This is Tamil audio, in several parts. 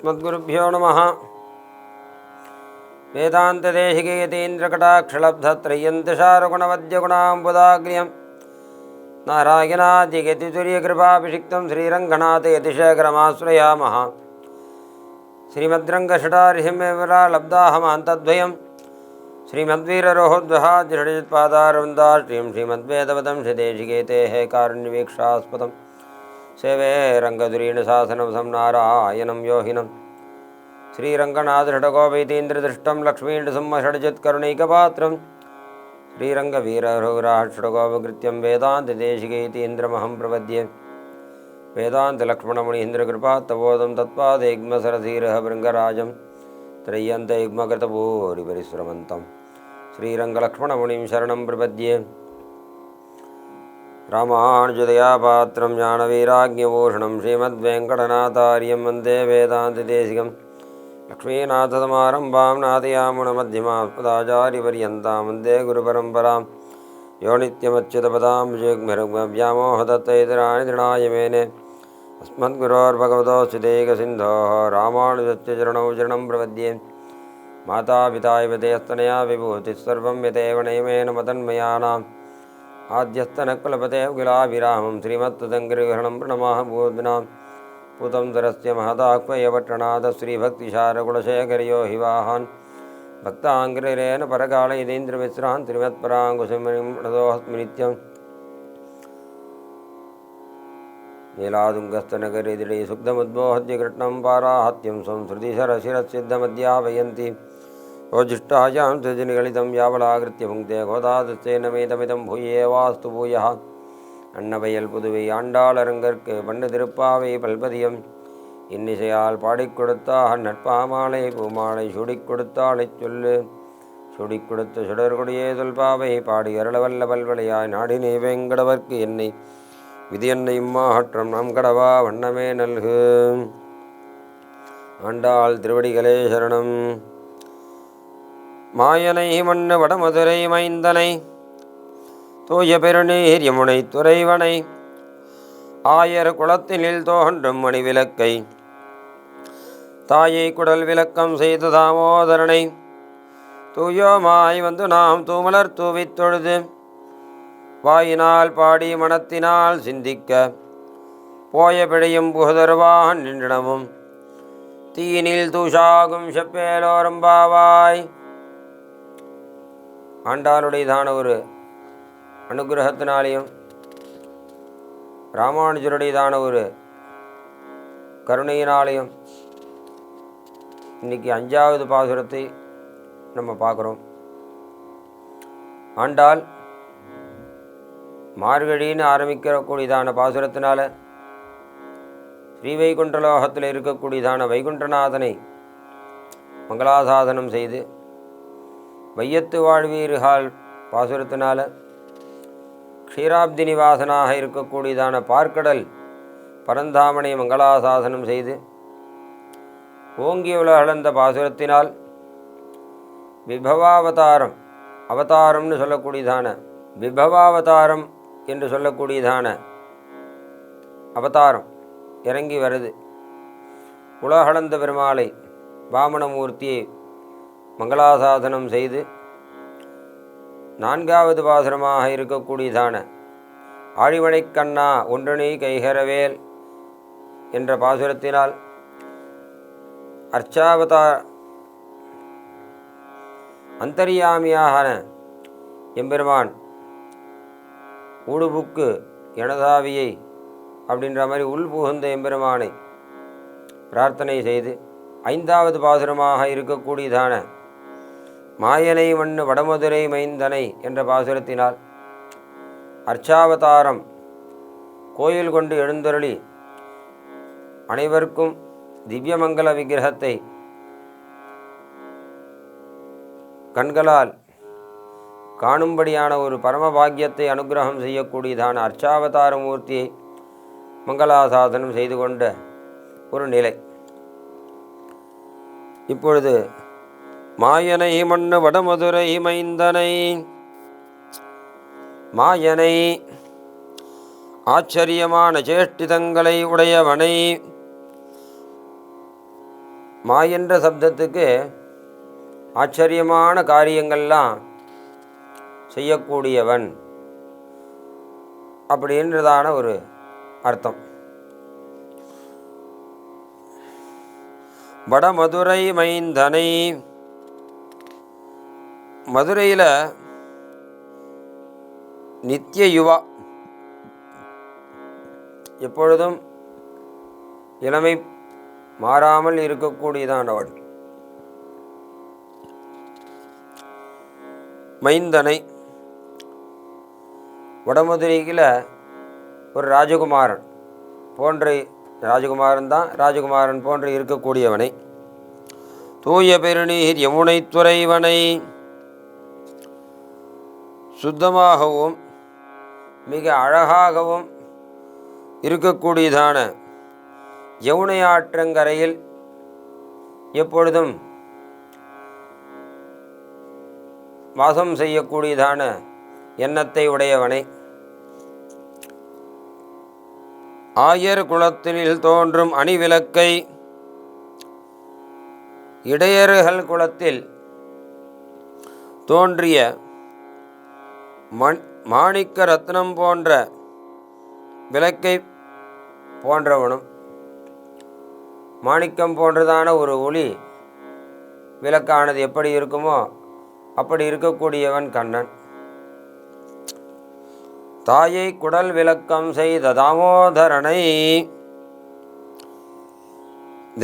अस्मद्गुरुभ्यो नमः। वेदान्तदेशिकेयतीन्द्रकटाक्षलब्धत्रय्यन्तशारुगुणवद्यगुणाम्बुदाग्र्यं नारायणादिगतितुर्यकृपाभिषिक्तं श्रीरङ्गनाथयतिशयकरमाश्रयामः। श्रीमद्रङ्गषटारिहिमेवरालब्धाहमान्तद्वयं श्रीमद्वीररोहद्वहाद्यषडित्पादारवन्दाश्रियं श्रीमद्वेदवतं श्रीदेशिकेतेः कारुण्यवीक्षास्पदं सेवे रङ्गधुरीणशासनं नारायणं योहिनं श्रीरङ्गनाथषडगोपैतीन्द्रदृष्टं लक्ष्मीण्डसम्मषड्जत्करुणैकपात्रं श्रीरङ्गवीररघुराषडगोपकृत्यं वेदान्तदेशिकेतीन्द्रमहं प्रपद्ये। वेदान्तलक्ष्मणमुनीन्द्रकृपात्तबोधं तत्पादेग्मसरसीरः भृङ्गराजं त्रय्यन्तयुग्मकृतभूरिपरिश्रमन्तं श्रीरङ्गलक्ष्मणमुनिं शरणं प्रपद्ये। रामानुजदयापात्रं ज्ञानवैराग्यभूषणं श्रीमद्वेङ्कटनाथार्यं वन्दे वेदान्तदेशिकं लक्ष्मीनाथसमारम्भां नाथयामुनमध्यमास्पदाचार्यपर्यन्तां वन्दे गुरुपरम्परां यो नित्यमच्युतपदाम्बुजयुग्मव्यामोहदत्तैतराणि तृणाय मेने अस्मद्गुरोर्भगवतोऽस्य दैकसिन्धोः रामानुजस्य चरणौ शरणं प्रपद्ये। मातापिता यस्तनया विभूतिः सर्वं यतेव नयमेन मतन्मयानाम् आद्यस्तनकुलपते अखिलाभिरामं श्रीमत्तदङ्गिरिहरणं प्रणमाह भूद्नां पूतं सरस्य महदाह्वयपट्टणाद श्रीभक्तिसारकुलशेखरयो हि वाहान् भक्ताङ्गिरेण परकालयतीन्द्रविश्रान् त्रिमत्पराङ्कुशमुनिं प्रणतोऽस्मि नित्यं। नीलादुङ्गस्तनगरिदिरे सुग्धमुद्बोहद्य कृष्णं पाराहत्यं संश्रुतिशरशिरसिद्धमध्यापयन्ति ओजिष्ठायां सृजनिगलितं यावलाकृत्य भुङ्क्ते गोदादस्तेनमेतमिदं भूये वास्तु भूयः அன்னவயல் புதுவை ஆண்டாளரங்கற்கு பண்ணு திருப்பாவை பல்பதியம் இன்னிசையால் பாடிக் கொடுத்தால் நட்பாமாலை பூமாலை சுடிக் கொடுத்தாளைச் சொல்லு சுடிக் கொடுத்த சுடர்கொடியே சொல்பாவை பாடி அருளவல்ல பல்வளையாய் நாடினே வேங்கடவர்க்கு என்னை விதி என்னை இம்மாற்றம் நாம் கடவா வண்ணமே நல்கு. ஆண்டாள் திருவடிகளே சரணம். மாயனை மண்ணு வடமதுரை மைந்தனை தூய பெருநீர் யமுனை துறைவனை ஆயர் குளத்தினில் தோன்றும் மணி விளக்கை தாயை குடல் விளக்கம் செய்த தாமோதரனை தூயோமாய் வந்து நாம் தூமலர் தூவித் தொழுது வாயினால் பாடி மனத்தினால் சிந்திக்க போய பிழையும் புகுதருவான் நின்றனமும் தீயினில் தூஷாகும் செப்பேலோரம்பாவாய். ஆண்டாளுடையதான ஒரு அனுகிரகத்தினாலேயும் ராமானுஜருடையதான ஒரு கருணையினாலேயும் இன்றைக்கி 5வது பாசுரத்தை நம்ம பார்க்குறோம். ஆண்டாள் மார்கழின்னு ஆரம்பிக்கக்கூடியதான பாசுரத்தினால ஸ்ரீவைகுண்டலோகத்தில் இருக்கக்கூடியதான வைகுண்டநாதனை மங்களாசாதனம் செய்து வையத்து வாழ்வீர்கள் பாசுரத்தினால க்ஷீராப்தி நிவாசனாக இருக்கக்கூடியதான பார்க்கடல் பரந்தாமனை மங்களாசாசனம் செய்து ஓங்கி உலகளந்த பாசுரத்தினால் விபவாவதாரம் அவதாரம்னு சொல்லக்கூடியதான விபவாவதாரம் என்று சொல்லக்கூடியதான அவதாரம் இறங்கி வருது. உலகளந்த பெருமாளை வாமனமூர்த்தியை மங்களாசாசனம் செய்து 4வது பாசுரமாக இருக்கக்கூடியதான ஆழிமனைக் கண்ணா ஒன்றனை கைகரவேல் என்ற பாசுரத்தினால் அந்தரியாமியான எம்பெருமான் ஊடுபுக்கு எனதாவியை அப்படின்ற மாதிரி உள்புகுந்த எம்பெருமானை பிரார்த்தனை செய்து 5வது பாசுரமாக இருக்கக்கூடியதான மாயனை மண்ணு வடமதுரை மைந்தனை என்ற பாசுரத்தினால் அர்ச்சாவதாரம் கோயில் கொண்டு எழுந்தருளி அனைவருக்கும் திவ்யமங்கல விக்கிரகத்தை கண்களால் காணும்படியான ஒரு பரமபாகியத்தை அனுகிரகம் செய்யக்கூடியதான அர்ச்சாவதார மூர்த்தியை மங்களாசாசனம் செய்து கொண்ட ஒரு நிலை. இப்பொழுது மாயனை மண்ணு வடமதுரை மைந்தனை மாயனை ஆச்சரியமான சேஷ்டிதங்களை உடையவனை மாயென்ற சப்தத்துக்கு ஆச்சரியமான காரியங்கள்லாம் செய்யக்கூடியவன் அப்படின்றதான ஒரு அர்த்தம். வடமதுரை மைந்தனை, மதுரையில் நித்திய யுவா, எப்பொழுதும் இளமை மாறாமல் இருக்கக்கூடியதானவன் மைந்தனை. வடமதுரையில் ஒரு ராஜகுமாரன் போன்ற, ராஜகுமாரன் தான், ராஜகுமாரன் போன்று இருக்கக்கூடியவனை. தூய பெருநீர் யமுனை துறைவனை, சுத்தமாகவும் மிக அழகாகவும் இருக்கக்கூடியதான யமுனை ஆற்றங்கரையில் எப்பொழுதும் வாசம் செய்யக்கூடியதான எண்ணத்தை உடையவனை. ஆயர் குலத்தினில் தோன்றும் அணிவிளக்கை, இடையர்கள் குலத்தில் தோன்றிய மாணிக்க ரத்னம் போன்ற விளக்கை போன்றவனும், மாணிக்கம் போன்றதான ஒரு ஒளி விளக்கானது எப்படி இருக்குமோ அப்படி இருக்கக்கூடியவன் கண்ணன். தாயை குடல் விளக்கம் செய்த தாமோதரனை,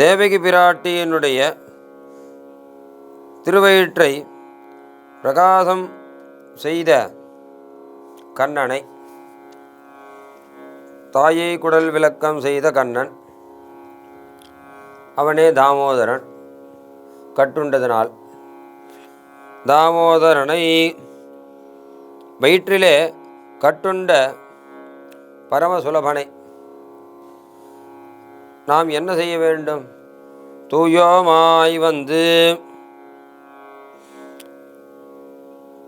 தேவகி பிராட்டியினுடைய திருவயிற்றை பிரகாசம் செய்த கண்ணனை. தாயை குடல் விளக்கம் செய்த கண்ணன் அவனே தாமோதரன், கட்டுண்டதனால். தாமோதரனை, வயிற்றிலே கட்டுண்ட பரமசுலபனை நாம் என்ன செய்ய வேண்டும்? தூயோமாய் வந்து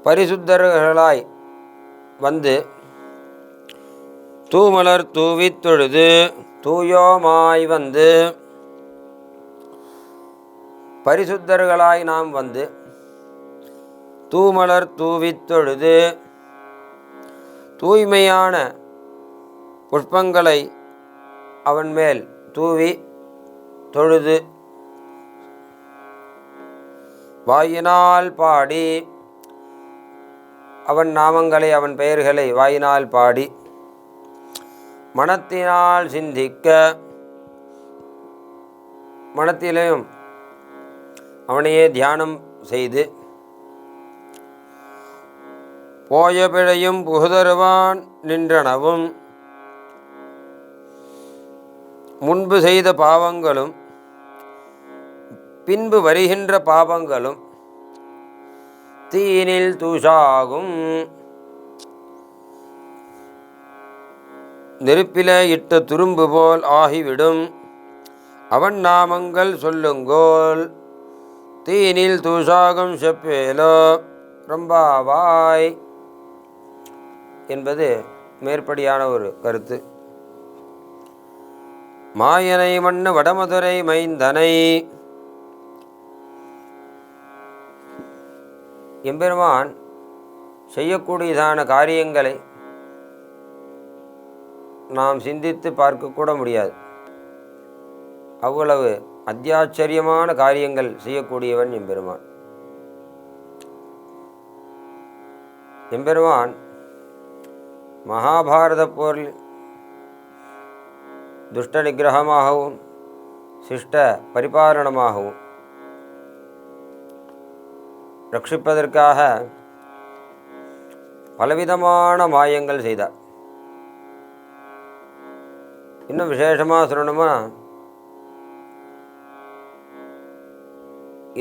பரிசுத்தர்களாய் வந்து தூமலர் தூவித் தொழுது, தூயோமாய் வந்து பரிசுத்தர்களாய் நாம் வந்து தூமலர் தூவித் தொழுது, தூய்மையான புஷ்பங்களை அவன் மேல் தூவி தொழுது, வாயினால் பாடி அவன் நாமங்களை, அவன் பெயர்களை வாயினால் பாடி, மனத்தினால் சிந்திக்க, மனத்திலேயும் அவனையே தியானம் செய்து, போய பிழையும் புகுதருவான் நின்றனவும், முன்பு செய்த பாவங்களும் பின்பு வருகின்ற பாவங்களும் தீனில் தூஷாகும், நெருப்பிலே இட்ட துரும்பு போல் ஆகிவிடும். அவன் நாமங்கள் சொல்லுங்கோல், தீனில் தூஷாகும் செப்பேலோ ரொம்பாவாய் என்பது மேற்படியான ஒரு கருத்து. மாயனை மண்ணு வடமதுரை மைந்தனை, எம்பெருமான் செய்யக்கூடியதான காரியங்களை நாம் சிந்தித்து பார்க்கக்கூட முடியாது. அவ்வளவு அத்தியாச்சரியமான காரியங்கள் செய்யக்கூடியவன் எம்பெருமான். எம்பெருமான் மகாபாரத போரில் துஷ்ட நிகிரகமாகவும் சிஷ்ட பரிபாலனமாகவும் ரட்சிப்பதற்காக பலவிதமான மாயங்கள் செய்தார். இன்னும் விசேஷமாக சொல்லணுமா,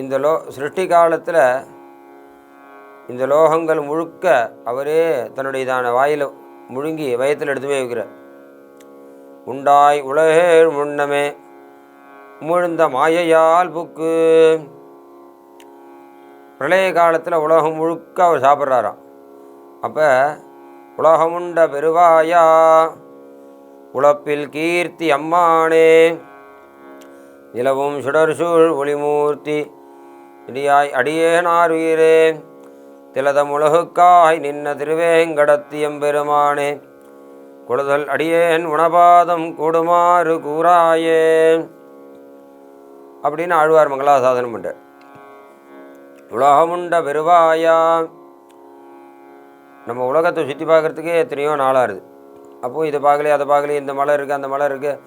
இந்த சிருஷ்டி காலத்தில் இந்த லோகங்கள் முழுக்க அவரே தன்னுடையதான வாயில் முழுங்கி வயத்தில் எடுத்துமே வைக்கிறார். உண்டாய் உலகேழ் முன்னமே உமிழ்ந்த மாயையால் புக்கு. பிரளய காலத்தில் உலகம் முழுக்க அவர் சாப்பிட்றாராம். அப்போ உலகமுண்ட பெருவாயா உழப்பில் கீர்த்தி அம்மானே, நிலவும் சுடர்சூழ் ஒளிமூர்த்தி இடியாய் அடியேனார் உயிரே திலதமுலகுக்காய் நின்ன திருவேங்கடத்தி எம்பெருமானே குழுதல் அடியேன் உணபாதம் கூடுமாறு கூறாயே அப்படின்னு ஆழ்வார் மங்களாசாசனம் பண்ணுறார். உலகமுண்ட பெருவாயா, நம்ம உலகத்தை சுற்றி பார்க்குறதுக்கே எத்தனையோ நாளாகுது. அப்போது இதை பார்க்கலையே அதை பார்க்கலையே, இந்த மலை இருக்குது அந்த மலை இருக்குது,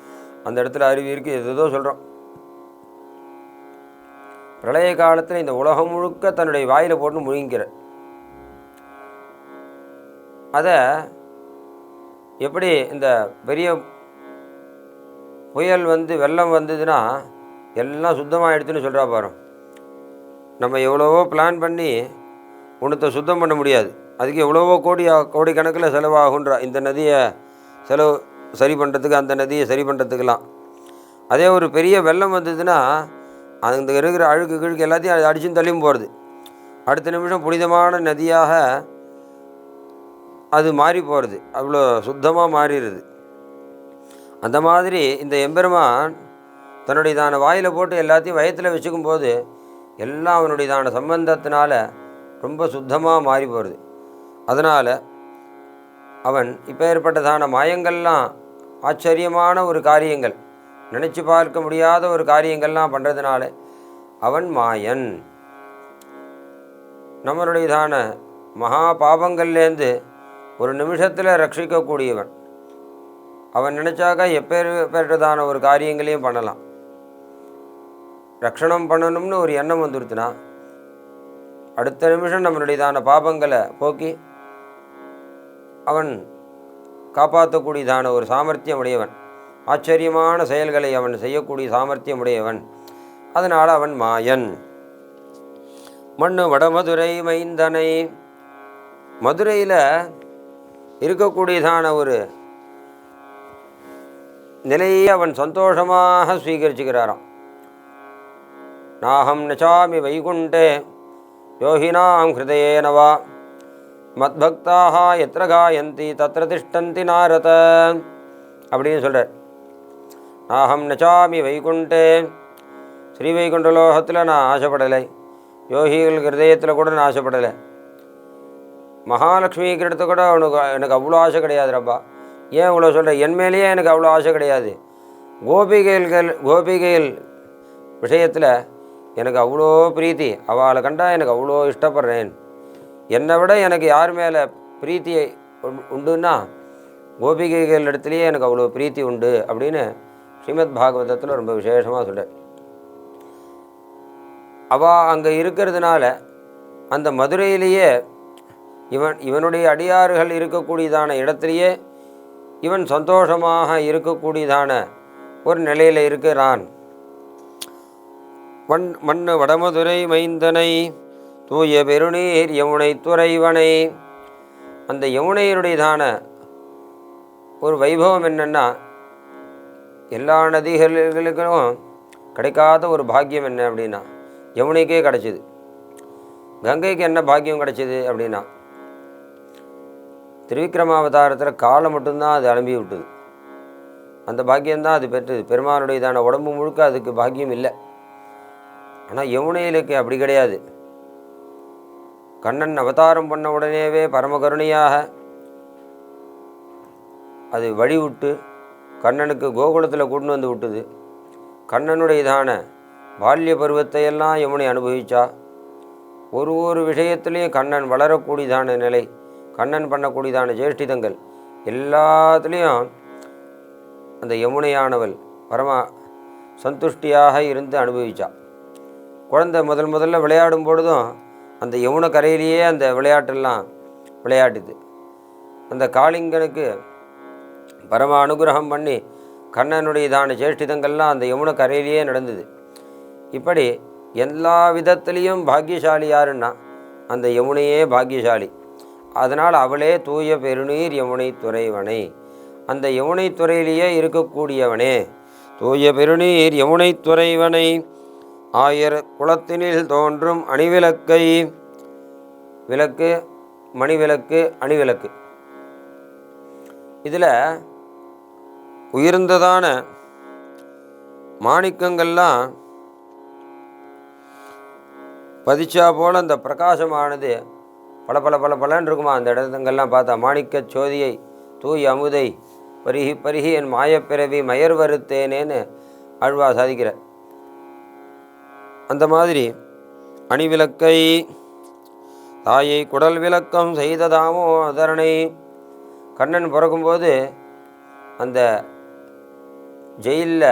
அந்த இடத்துல அருவி இருக்குது, எதோ சொல்கிறோம். பிரளய காலத்தில் இந்த உலகம் முழுக்க தன்னுடைய வாயில் போட்டு முழுங்கிற அதை எப்படி இந்த பெரிய புயல் வெள்ளம் வந்ததுன்னா எல்லாம் சுத்தமாகிடுதுன்னு சொல்கிறா பாரு. நம்ம எவ்வளவோ பிளான் பண்ணி ஒன்றத்தை சுத்தம் பண்ண முடியாது, அதுக்கு எவ்வளவோ கோடிக்கணக்கில் செலவாகுன்றா இந்த நதியை சரி பண்ணுறதுக்கு, அந்த நதியை சரி பண்ணுறதுக்கெல்லாம். அதே ஒரு பெரிய வெள்ளம் வந்ததுன்னா அந்த இருக்கிற அழுக்கு கிழுக்கு எல்லாத்தையும் அது அடிச்சும் தள்ளியும் போகிறது. அடுத்த நிமிஷம் புனிதமான நதியாக அது மாறி போகிறது, அவ்வளோ சுத்தமாக மாறிடுது. அந்த மாதிரி இந்த எம்பெருமான் தன்னுடையதான வாயில் போட்டு எல்லாத்தையும் வயத்தில் வச்சுக்கும் போது எல்லாம் அவனுடையதான சம்பந்தத்தினால ரொம்ப சுத்தமாக மாறி போகிறது. அதனால் அவன் இப்போ ஏற்பட்டதான மாயங்கள்லாம் ஆச்சரியமான ஒரு காரியங்கள், நினச்சி பார்க்க முடியாத ஒரு காரியங்கள்லாம் பண்ணுறதுனால அவன் மாயன். நம்மளுடையதான மகா பாபங்கள்லேருந்து ஒரு நிமிஷத்தில் ரட்சிக்கக்கூடியவன். அவன் நினச்சாக்கா எப்பேற்பட்டதான ஒரு காரியங்களையும் பண்ணலாம். ரட்சணம் பண்ணணும்னு ஒரு எண்ணம் வந்துடுத்துனா அடுத்த நிமிஷம் நம்மளுடையதான பாபங்களை போக்கி அவன் காப்பாற்றக்கூடியதான ஒரு சாமர்த்தியம் உடையவன். ஆச்சரியமான செயல்களை அவன் செய்யக்கூடிய சாமர்த்தியம் உடையவன். அதனால் அவன் மாயன். மண்ணு வடமதுரை மைந்தனை, மதுரையில் இருக்கக்கூடியதான ஒரு நிலையை அவன் சந்தோஷமாக ஸ்வீகரிச்சுக்கிறாராம். நாகம் நச்சாமி வைகுண்டே யோகினாம் ஹிருதயேனவா மத்பக்தாக எத்திர காயந்தி தத்ர திஷ்டந்தி நாரத அப்படின்னு சொல்கிறார். நாகம் நச்சாமி வைகுண்டே, ஸ்ரீ வைகுண்ட லோகத்தில் நான் ஆசைப்படலை, யோகிகள் ஹிருதயத்தில் கூட நான் ஆசைப்படலை, மகாலட்சுமி கிட்ட கூட எனக்கு அவ்வளோ ஆசை கிடையாதுரப்பா. ஏன் இவ்வளோ சொல்கிறேன், என் மேலேயே எனக்கு அவ்வளோ ஆசை கிடையாது. கோபிகைகள் விஷயத்தில் எனக்கு அவ்வளோ பிரீத்தி, அவளை கண்டா எனக்கு அவ்வளோ இஷ்டப்படுறேன். என்னை விட எனக்கு யார் மேலே பிரீத்தி உண்டுன்னா கோபிகைகள் இடத்துலையே எனக்கு அவ்வளோ பிரீத்தி உண்டு அப்படின்னு ஸ்ரீமத் பாகவதத்தில் ரொம்ப விசேஷமாக சொல்கிறார். அவள் அங்கே இருக்கிறதுனால அந்த மதுரையிலேயே இவனுடைய அடியார்கள் இருக்கக்கூடியதான இடத்துலையே இவன் சந்தோஷமாக இருக்கக்கூடியதான ஒரு நிலையில் இருக்கிறான். மண்ணு வடமதுரை மைந்தனை தூய பெருநீர் யமுனை துறைவனை. அந்த யமுனையினுடையதான ஒரு வைபவம் என்னென்னா, எல்லா நதிகளுக்கும் கிடைக்காத ஒரு பாக்கியம் என்ன அப்படின்னா யமுனைக்கே கிடச்சிது. கங்கைக்கு என்ன பாக்கியம் கிடச்சிது அப்படின்னா திருவிக்ரமாவதாரத்தில் காலை மட்டும்தான் அது அலம்பி விட்டுது. அந்த பாக்கியம்தான் அது பெற்றது. பெருமானுடையதான உடம்பு முழுக்க அதுக்கு பாக்கியம் இல்லை. ஆனால் யமுனையிலுக்கு அப்படி கிடையாது. கண்ணன் அவதாரம் பண்ண உடனேவே பரமகருணையாக அது வழிவிட்டு கண்ணனுக்கு கோகுலத்தில் கொண்டு வந்து விட்டுது. கண்ணனுடையதான பால்ய பருவத்தையெல்லாம் யமுனை அனுபவிச்சா. ஒரு விஷயத்துலேயும் கண்ணன் வளரக்கூடியதான நிலை, கண்ணன் பண்ணக்கூடியதான ஜேஷ்டிதங்கள் எல்லாத்துலேயும் அந்த யமுனையானவள் பரம சந்துஷ்டியாக இருந்து அனுபவிச்சா. குழந்தை முதல்ல விளையாடும் பொழுதும் அந்த யமுனை கரையிலேயே அந்த விளையாட்டெல்லாம் விளையாட்டுது. அந்த காளிங்கனுக்கு பரம அனுகிரகம் பண்ணி கண்ணனுடையதான சேஷ்டிதங்கள்லாம் அந்த யமுனை கரையிலேயே நடந்தது. இப்படி எல்லா விதத்துலேயும் பாக்கியசாலி யாருன்னா அந்த யமுனையே பாக்கியசாலி. அதனால் அவளே தூய பெருநீர் யமுனை துறைவனை, அந்த யமுனை துறையிலேயே இருக்கக்கூடியவனே, தூய பெருநீர் யமுனை துறைவனை, ஆயர் குளத்தினில் தோன்றும் அணிவிளக்கை. விளக்கு, மணிவிளக்கு, அணிவிளக்கு. இதில் உயர்ந்ததான மாணிக்கங்கள்லாம் பதிச்சா போல் அந்த பிரகாசமானது பல பல பல பலன்னு இருக்குமா. அந்த இடத்துங்கள்லாம் பார்த்தா மாணிக்க சோதியை தூய் அமுதை பருகி பருகி என் மாயப்பிறவி மயர் வருத்தேனேன்னு ஆழ்வா சாதிக்கிற. அந்த மாதிரி அணிவிளக்கை தாயை குடல் விளக்கம் செய்ததாமோ அதரணை. கண்ணன் பிறக்கும்போது அந்த ஜெயிலில்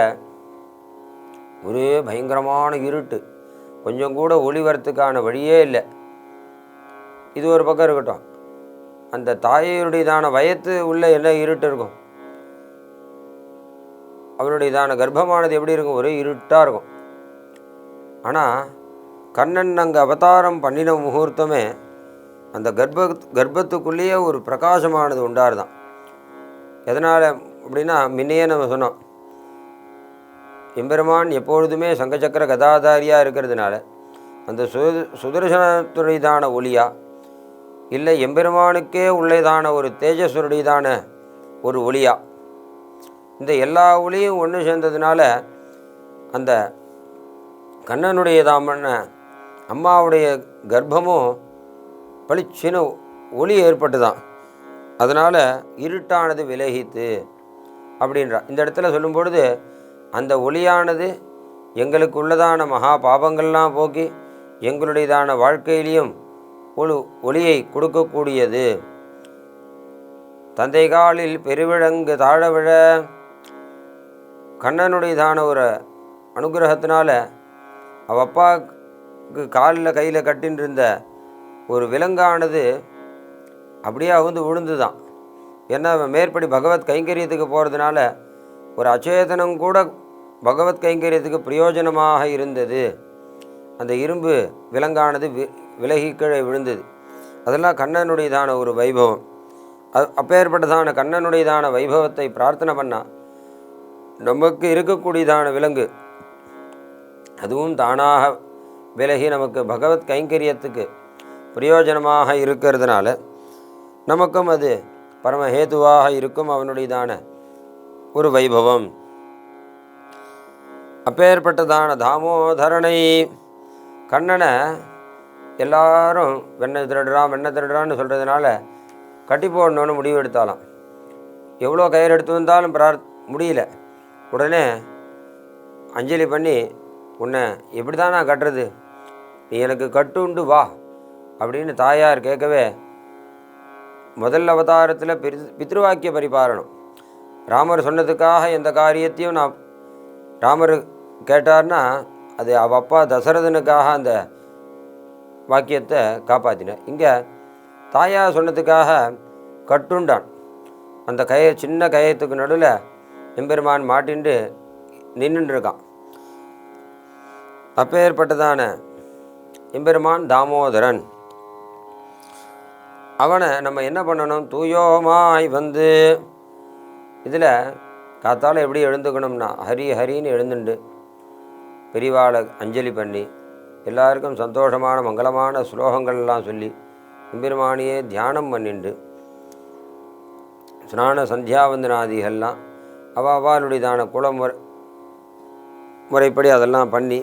ஒரே பயங்கரமான இருட்டு, கொஞ்சம் கூட ஒளி வரத்துக்கான வழியே இல்லை. இது ஒரு பக்கம் இருக்கட்டும், அந்த தாயுடையதான வயத்து உள்ள என்ன இருட்டு இருக்கும், அவருடையதான கர்ப்பமானது எப்படி இருக்கும், ஒரே இருட்டாக இருக்கும். ஆனால் கண்ணன் அங்கே அவதாரம் பண்ணின முகூர்த்தமே அந்த கர்ப்பத்துக்குள்ளேயே ஒரு பிரகாசமானது உண்டாருதான். எதனால் அப்படின்னா, முன்னையே நம்ம சொன்னோம், எம்பெருமான் எப்பொழுதுமே சங்கச்சக்கர கதாதாரியாக இருக்கிறதுனால அந்த சுதர்சனத்துடையதான ஒளியா இல்லை எம்பெருமானுக்கே உள்ளதான ஒரு தேஜஸ்வருடையதான ஒரு ஒளியா, இந்த எல்லா ஒளியும் ஒன்று சேர்ந்ததுனால அந்த கண்ணனுடையதாமன அம்மாவுடைய கர்ப்பமும் பளிச்சின ஒளி ஏற்பட்டு தான். அதனால் இருட்டானது விலகித்து அப்படின்றா. இந்த இடத்துல சொல்லும்பொழுது அந்த ஒளியானது எங்களுக்கு உள்ளதான மகா பாபங்கள்லாம் போக்கி எங்களுடையதான வாழ்க்கையிலையும் ஒளியை கொடுக்கக்கூடியது. தந்தை காலில் பெருவிழங்கு தாழவிழ, கண்ணனுடையதான ஒரு அனுகிரகத்தினால அவள் அப்பாவுக்கு காலில் கையில் கட்டின்னு இருந்த ஒரு விலங்கானது அப்படியே விழுந்து தான். ஏன்னா மேற்படி பகவத் கைங்கரியத்துக்கு போகிறதுனால ஒரு அச்சேதனம் கூட பகவத் கைங்கரியத்துக்கு பிரயோஜனமாக இருந்தது. அந்த இரும்பு விலங்கானது விலகி கீழே விழுந்தது. அதெல்லாம் கண்ணனுடையதான ஒரு வைபவம். அப்பேற்பட்டதான கண்ணனுடையதான வைபவத்தை பிரார்த்தனை பண்ணால் நமக்கு இருக்கக்கூடியதான விலங்கு அதுவும் தானாக விலகி நமக்கு பகவத் கைங்கரியத்துக்கு பிரயோஜனமாக இருக்கிறதுனால நமக்கும் அது பரமஹேதுவாக இருக்கும் அவனுடையதான ஒரு வைபவம். அப்பேற்பட்டதான தாமோதரனை கண்ணனை எல்லாரும் வெண்ணை திருடுறான்னு சொல்கிறதுனால கட்டி போடணுன்னு முடிவு எடுத்தாலாம். எவ்வளோ கயிறு எடுத்து வந்தாலும் முடியல. உடனே அஞ்சலி பண்ணி, உன்னை எப்படி தான் நான் கட்டுறது, நீ எனக்கு கட்டுண்டு வா அப்படின்னு தாயார் கேட்கவே, முதல் அவதாரத்தில் பித்ருவாக்கிய பரிபாலனம், ராமர் சொன்னதுக்காக எந்த காரியத்தையும் நான் ராமர் கேட்டார்னா அது அவள் அப்பா தசரதனுக்காக அந்த வாக்கியத்தை காப்பாற்றினேன். இங்கே தாயார் சொன்னதுக்காக கட்டுண்டான். அந்த சின்ன கயத்துக்கு நடுவில் எம்பெருமான் மாட்டின்று நின்றுருக்கான். அப்பேற்பட்டதான எம்பெருமான் தாமோதரன். அவனை நம்ம என்ன பண்ணணும், தூயோமாய் வந்து இதில் காத்தால் எப்படி எழுந்துக்கணும்னா ஹரி ஹரின்னு எழுந்துண்டு பெரிவாளை அஞ்சலி பண்ணி எல்லாருக்கும் சந்தோஷமான மங்களமான ஸ்லோகங்கள்லாம் சொல்லி எம்பெருமானியே தியானம் பண்ணிண்டு ஸ்நான சந்தியாவந்தனாதிகள்லாம் அவளுடையதான முறைப்படி அதெல்லாம் பண்ணி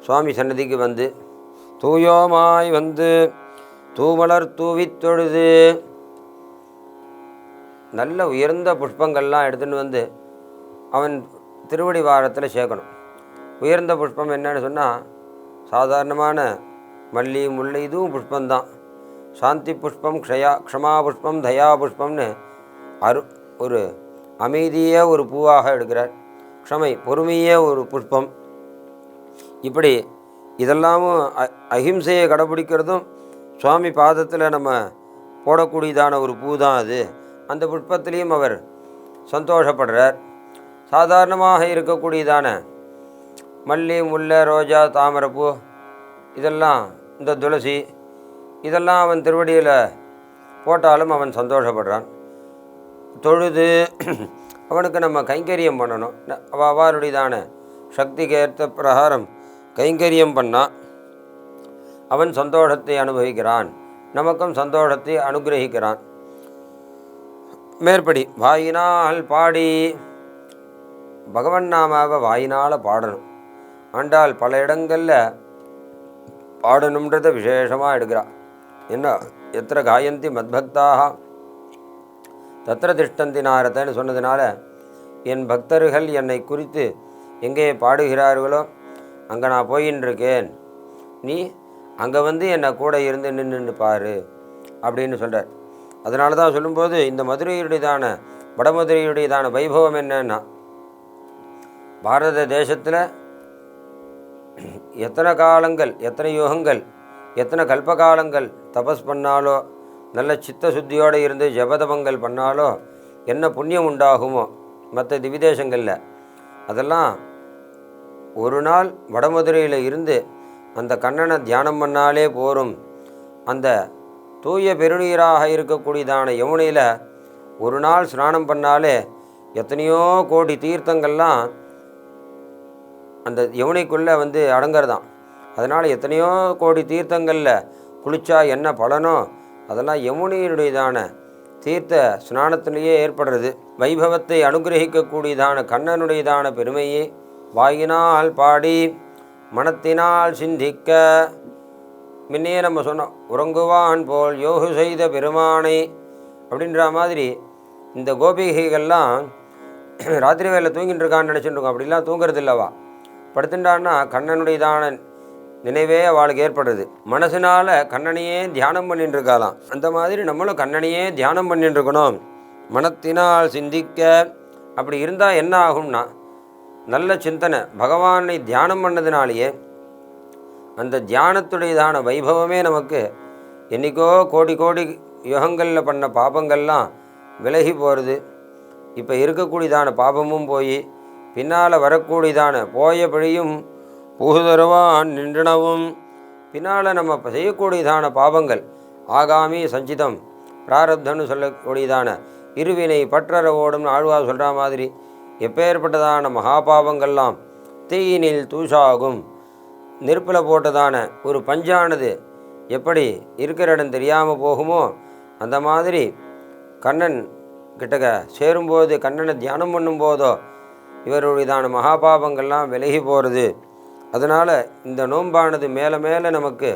சுவாமி சன்னதிக்கு வந்து தூயோமாய் வந்து தூமலர் தூவித் தொழுது நல்ல உயர்ந்த புஷ்பங்கள்லாம் எடுத்துன்னு வந்து அவன் திருவடி வாரத்தில் சேர்க்கணும். உயர்ந்த புஷ்பம் என்னன்னு சொன்னால் சாதாரணமான மல்லி முல்லை இதுவும் புஷ்பந்தான். சாந்தி புஷ்பம், க்ஷமா புஷ்பம், தயா புஷ்பம்னு ஒரு அமைதியே ஒரு பூவாக எடுக்கிறார். க்ஷமை பொறுமையே ஒரு புஷ்பம். இப்படி இதெல்லாமும் அஹிம்சையை கடைப்பிடிக்கிறதும் சுவாமி பாதத்தில் நம்ம போடக்கூடியதான ஒரு பூ தான் அது. அந்த புஷ்பத்திலையும் அவர் சந்தோஷப்படுறார். சாதாரணமாக இருக்கக்கூடியதான மல்லி முல்லை ரோஜா தாமரைப்பூ இதெல்லாம் இந்த துளசி இதெல்லாம் அவன் திருவடியில் போட்டாலும் அவன் சந்தோஷப்படுறான். தொழுது அவனுக்கு நம்ம கைங்கரியம் பண்ணணும். அவளுடையதான சக்திக்கு ஏற்ற பிரகாரம் கைங்கரியம் பண்ணால் அவன் சந்தோஷத்தை அனுபவிக்கிறான், நமக்கும் சந்தோஷத்தை அனுகிரகிக்கிறான். மேற்படி வாயினால் பாடி பகவன் நாமாவை வாயினால் பாடணும். ஆண்டாள் பல இடங்களில் பாடணுன்றதை விசேஷமாக எடுக்கிறாள். என்ன எத்திர காயந்தி மத்பக்தாக தத்திர திஷ்டந்தி நாரதன்னு சொன்னதுனால, என் பக்தர்கள் என்னை குறித்து எங்கே பாடுகிறார்களோ அங்கே நான் போயின்னு இருக்கேன், நீ அங்கே வந்து என்னை கூட இருந்து நின்று பாரு அப்படின்னு சொல்கிறார். அதனால தான் சொல்லும்போது இந்த மதுரையுடையதான வடமதுரையுடையதான வைபவம் என்னன்னா, பாரத தேசத்தில் எத்தனை காலங்கள், எத்தனை யுகங்கள், எத்தனை கல்பகாலங்கள் தபஸ் பண்ணாலோ, நல்ல சித்த சுத்தியோடு இருந்து ஜபதபங்கள் பண்ணாலோ என்ன புண்ணியம் உண்டாகுமோ மற்ற திவிதேசங்களில், அதெல்லாம் ஒரு நாள் வடமதுரையில் இருந்து அந்த கண்ணனை தியானம் பண்ணாலே போரும். அந்த தூய பெருநீராக இருக்கக்கூடியதான யமுனையில் ஒரு நாள் ஸ்நானம் பண்ணாலே எத்தனையோ கோடி தீர்த்தங்கள்லாம் அந்த யமுனைக்குள்ளே வந்து அடங்கிறதான். அதனால் எத்தனையோ கோடி தீர்த்தங்களில் குளித்தா என்ன பலனோ அதெல்லாம் யமுனையினுடையதான தீர்த்த ஸ்நானத்திலேயே ஏற்படுறது. வைபவத்தை அனுகிரகிக்கக்கூடியதான கண்ணனுடையதான பெருமையை வாயினால் பாடி மனத்தினால் சிந்திக்க, முன்னே நம்ம சொன்னோம், உறங்குவான் போல் யோகு செய்த பெருமானை அப்படின்ற மாதிரி இந்த கோபிகைகள்லாம் ராத்திரி வேலை தூங்கிட்டு இருக்கான்னு நினச்சிட்டு இருக்கோம். அப்படிலாம் தூங்குறது இல்லவா, படுத்துட்டான்னா கண்ணனுடையதான நினைவே அவளுக்கு ஏற்படுறது. மனசினால் கண்ணனையே தியானம் பண்ணிட்டு இருக்காளாம். அந்த மாதிரி நம்மளும் கண்ணனையே தியானம் பண்ணிட்டு இருக்கணும், மனத்தினால் சிந்திக்க. அப்படி இருந்தால் என்ன ஆகும்னா, நல்ல சிந்தனை, பகவானை தியானம் பண்ணதுனாலேயே அந்த தியானத்துடையதான வைபவமே நமக்கு என்றைக்கோ கோடி கோடி யுகங்களில் பண்ண பாபங்கள்லாம் விலகி போகிறது. இப்போ இருக்கக்கூடியதான பாபமும் போய் பின்னால் வரக்கூடியதான போய பிழையும் புகுதருவான் நின்றனவும், பின்னால் நம்ம செய்யக்கூடியதான பாவங்கள் ஆகாமி சஞ்சிதம் பிராரப்தம்னு சொல்லக்கூடியதான இருவினை பற்றற ஓடும்னு ஆழ்வார் சொல்கிற மாதிரி எப்பேற்பட்டதான மகாபாவங்கள்லாம் தீயினில் தூஷாகும். நெருப்பில் போட்டதான ஒரு பஞ்சானது எப்படி இருக்கிற இடம் தெரியாமல் போகுமோ, அந்த மாதிரி கண்ணன் கிட்டக்க சேரும்போது, கண்ணனை தியானம் பண்ணும்போதோ இவருடையதான மகாபாபங்கள்லாம் விலகி போகிறது. அதனால் இந்த நோன்பானது மேலே மேலே நமக்கு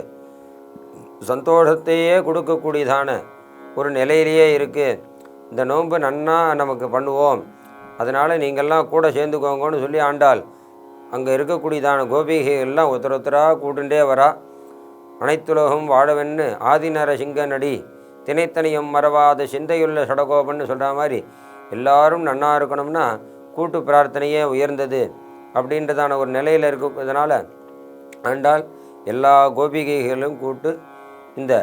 சந்தோஷத்தையே கொடுக்கக்கூடியதான ஒரு நிலையிலேயே இருக்குது. இந்த நோன்பு நன்னா நமக்கு பண்ணுவோம், அதனால் நீங்கள்லாம் கூட சேர்ந்துக்கோங்கன்னு சொல்லி ஆண்டாள் அங்கே இருக்கக்கூடியதான கோபிகைகள்லாம் ஒருத்தராக கூட்டுண்டே வரா. அனைத்துலகம் வாழவென்னு ஆதிநர சிங்கநடி தினைத்தனியம் மறவாத சிந்தையுள்ள சடகோபன்னு சொல்கிற மாதிரி எல்லாரும் நன்னா இருக்கணும்னா கூட்டு பிரார்த்தனையே உயர்ந்தது அப்படின்றதான ஒரு நிலையில் இருக்கிறதுனால ஆண்டாள் எல்லா கோபிகைகளும் கூட்டு இந்த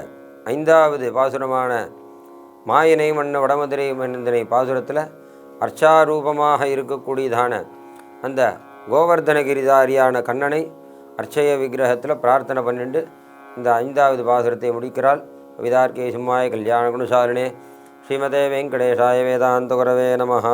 5வது பாசுரமான மாயினை மன்ன வடமதுரை மன்னந்தனை பாசுரத்தில் அர்ச்சாரூபமாக இருக்கக்கூடியதான அந்த கோவர்தனகிரிதாரியான கண்ணனை அர்ச்சய விக்கிரகத்தில் பிரார்த்தனை பண்ணிட்டு இந்த 5வது பாசுரத்தை முடிக்கிறாள். கவிதார்க்கே சிம்மாய கல்யாண குணசாலினே ஸ்ரீமதே வெங்கடேஷாய வேதாந்த குரவே நமஹ.